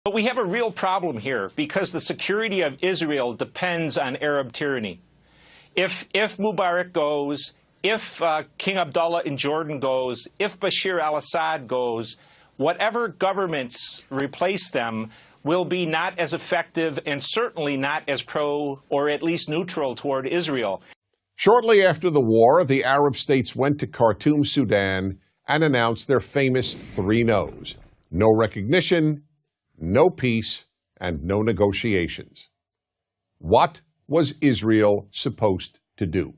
But we have a real problem here because the security of Israel depends on Arab tyranny. If Mubarak goes, if King Abdullah in Jordan goes, if Bashir al-Assad goes, whatever governments replace them will be not as effective and certainly not as pro or at least neutral toward Israel. Shortly after the war, the Arab states went to Khartoum, Sudan, and announced their famous 3 no's. No recognition, no peace, and no negotiations. What was Israel supposed to do?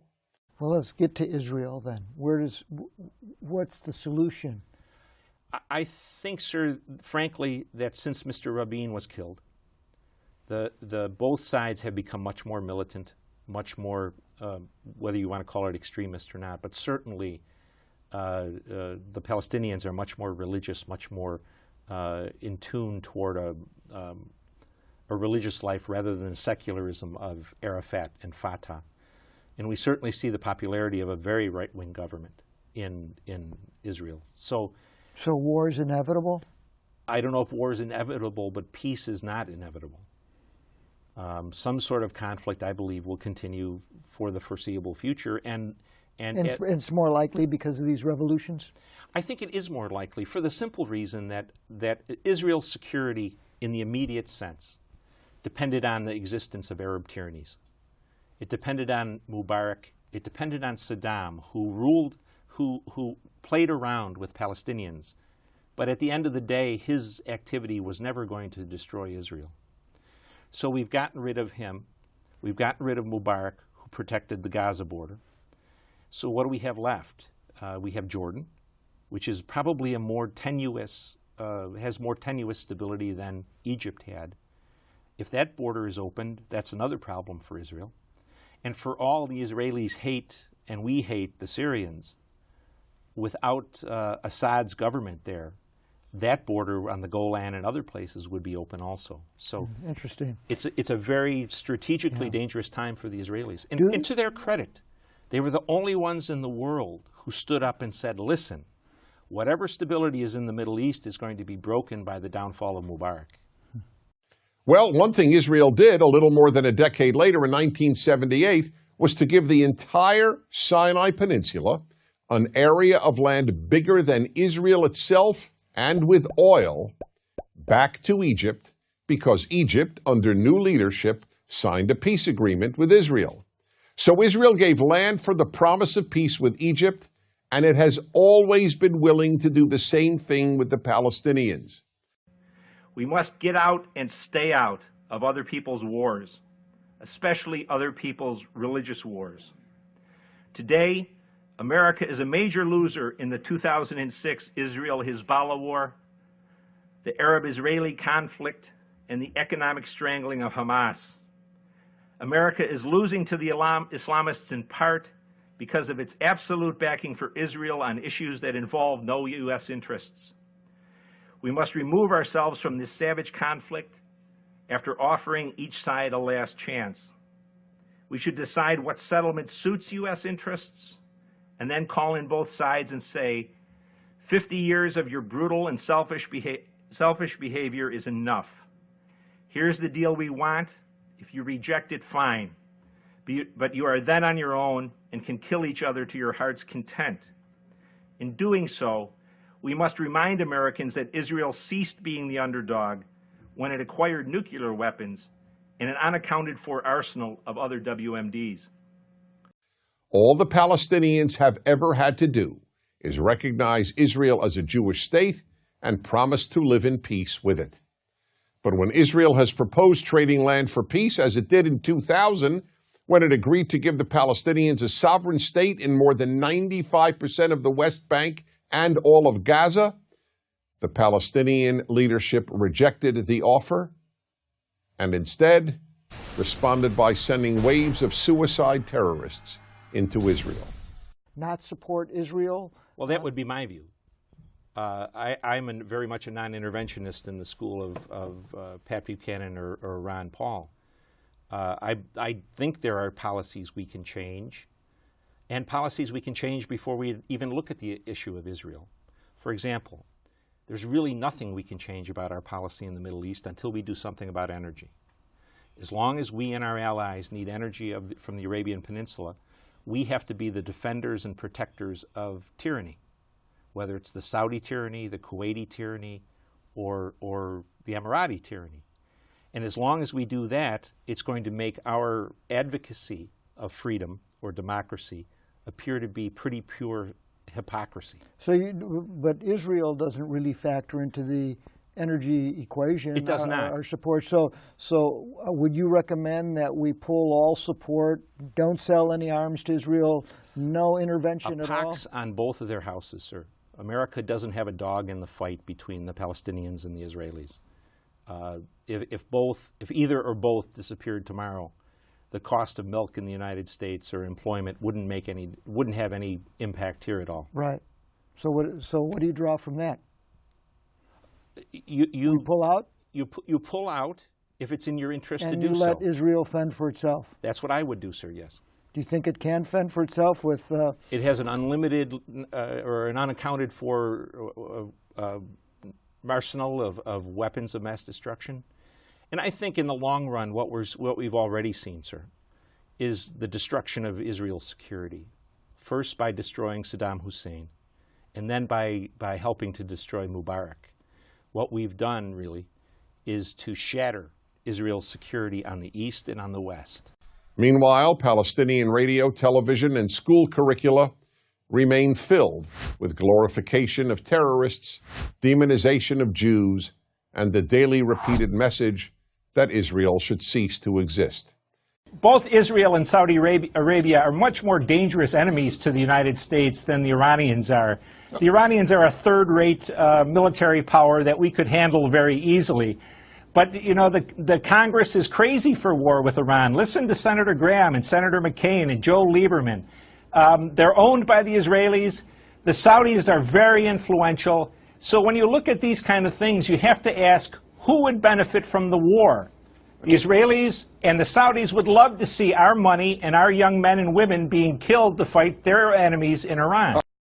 Well, let's get to Israel then. What's the solution? I think, sir, frankly, that since Mr. Rabin was killed, both sides have become much more militant, much more, whether you want to call it extremist or not, but certainly the Palestinians are much more religious, much more in tune toward a religious life rather than the secularism of Arafat and Fatah. And we certainly see the popularity of a very right-wing government in Israel. So war is inevitable? I don't know if war is inevitable, but peace is not inevitable. Some sort of conflict, I believe, will continue for the foreseeable future. And it's more likely because of these revolutions? I think it is more likely for the simple reason that Israel's security in the immediate sense depended on the existence of Arab tyrannies. It depended on Mubarak. It depended on Saddam, who ruled, who played around with Palestinians. But at the end of the day, his activity was never going to destroy Israel. So we've gotten rid of him. We've gotten rid of Mubarak, who protected the Gaza border. So what do we have left? We have Jordan, which is probably a more tenuous, has more tenuous stability than Egypt had. If that border is opened, that's another problem for Israel. And for all the Israelis hate, and we hate the Syrians, without Assad's government there, that border on the Golan and other places would be open also. So interesting. It's a very strategically dangerous time for the Israelis. And to their credit, they were the only ones in the world who stood up and said, listen, whatever stability is in the Middle East is going to be broken by the downfall of Mubarak. Well, one thing Israel did a little more than a decade later in 1978 was to give the entire Sinai Peninsula, an area of land bigger than Israel itself and with oil, back to Egypt because Egypt, under new leadership, signed a peace agreement with Israel. So Israel gave land for the promise of peace with Egypt, and it has always been willing to do the same thing with the Palestinians. We must get out and stay out of other people's wars, especially other people's religious wars. Today, America is a major loser in the 2006 Israel-Hezbollah war, the Arab-Israeli conflict, and the economic strangling of Hamas. America is losing to the Islamists in part because of its absolute backing for Israel on issues that involve no U.S. interests. We must remove ourselves from this savage conflict after offering each side a last chance. We should decide what settlement suits U.S. interests and then call in both sides and say, 50 years of your brutal and selfish behavior is enough. Here's the deal we want. If you reject it, fine. But you are then on your own and can kill each other to your heart's content. In doing so, we must remind Americans that Israel ceased being the underdog when it acquired nuclear weapons and an unaccounted-for arsenal of other WMDs. All the Palestinians have ever had to do is recognize Israel as a Jewish state and promise to live in peace with it. But when Israel has proposed trading land for peace, as it did in 2000, when it agreed to give the Palestinians a sovereign state in more than 95% of the West Bank and all of Gaza, the Palestinian leadership rejected the offer and instead responded by sending waves of suicide terrorists into Israel. Not support Israel? Well, that would be my view. I'm very much a non-interventionist in the school of Pat Buchanan or Ron Paul. I think there are policies we can change, and policies we can change before we even look at the issue of Israel. For example, there's really nothing we can change about our policy in the Middle East until we do something about energy. As long as we and our allies need energy from the Arabian Peninsula, we have to be the defenders and protectors of tyranny, whether it's the Saudi tyranny, the Kuwaiti tyranny, or the Emirati tyranny. And as long as we do that, it's going to make our advocacy of freedom or democracy appear to be pretty pure hypocrisy. But Israel doesn't really factor into the energy equation. It does not. Our support. So would you recommend that we pull all support, don't sell any arms to Israel, no intervention at all? A pox on both of their houses, sir. America doesn't have a dog in the fight between the Palestinians and the Israelis. If either or both disappeared tomorrow, the cost of milk in the United States or employment wouldn't have any impact here at all. Right. So what do you draw from that? You pull out? You pull out if it's in your interest to do so. And you let Israel fend for itself? That's what I would do, sir, yes. Do you think it can fend for itself with... It has an unlimited or an unaccounted for arsenal of weapons of mass destruction. And I think in the long run, what we've already seen, sir, is the destruction of Israel's security. First by destroying Saddam Hussein, and then by helping to destroy Mubarak. What we've done, really, is to shatter Israel's security on the east and on the west. Meanwhile, Palestinian radio, television, and school curricula remain filled with glorification of terrorists, demonization of Jews, and the daily repeated message that Israel should cease to exist. Both Israel and Saudi Arabia are much more dangerous enemies to the United States than the Iranians are. The Iranians are a third-rate military power that we could handle very easily. But, you know, the Congress is crazy for war with Iran. Listen to Senator Graham and Senator McCain and Joe Lieberman. They're owned by the Israelis. The Saudis are very influential. So when you look at these kind of things, you have to ask, who would benefit from the war? The Israelis and the Saudis would love to see our money and our young men and women being killed to fight their enemies in Iran.